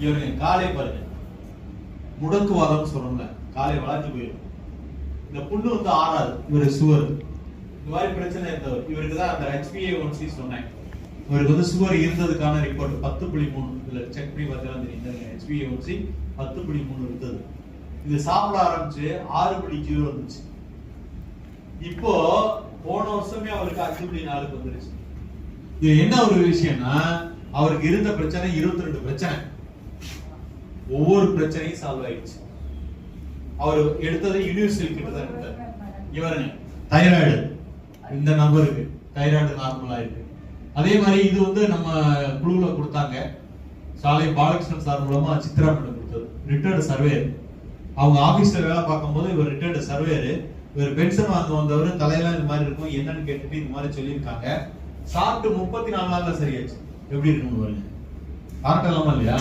இவருங்க காலை பாருங்க, முடக்குவாதம் சொல்றோம்ல, காலை வளர்ச்சி போயிடும். இந்த புண்ணு வந்து ஆறாது. இவரு சுவர் இந்த மாதிரி பிரச்சனை இருந்தவர். இவருக்கு தான் அந்த HbA1c சொன்னேன். இவருக்கு வந்து சுவர் இருந்ததுக்கான ரிப்போர்ட் 10.3. இதுல செக் பண்ணி பார்த்தா தெரியும், HbA1c 10.3 இருந்தது. இது சாப்பிட ஆரம்பிச்சு 6.0 வந்துச்சு. இப்போ போன வருஷமே அவருக்கு 5.4 வந்துருச்சு. இது என்ன ஒரு விஷயம்னா, அவருக்கு இருந்த பிரச்சனை 22 பிரச்சனை, ஒவ்வொரு பிரச்சனையும் சால்வ் ஆயிடுச்சு. அவர் எடுத்தது யூனிவர்சல் கிட்ட தான் எடுத்தார். இவருங்க தைராய்டு, இந்த நபருக்கு தைராய்டு நார்மலா இருக்கு. அதே மாதிரி இது வந்து நம்ம குழுல கொடுத்தாங்க, சாலை பாலகிருஷ்ணன் சார் மூலமா சித்ரா மேடம் கொடுத்தது. ரிட்டையர்டு சர்வேயர், அவங்க ஆபீஸ்ல வேலை பார்க்கும்போது இவர் ரிட்டையர்டு சர்வேயர். இவர் பென்ஷன் வாங்க வந்தவர், தலையெல்லாம் இந்த மாதிரி இருக்கும், என்னன்னு கேட்டுட்டு இந்த மாதிரி சொல்லியிருக்காங்க. சாப்பிட்டு 34 நாள்ல சரியாச்சு. எப்படி இருக்கணும் பாருங்க, கரெக்ட் இல்லாம இல்லையா?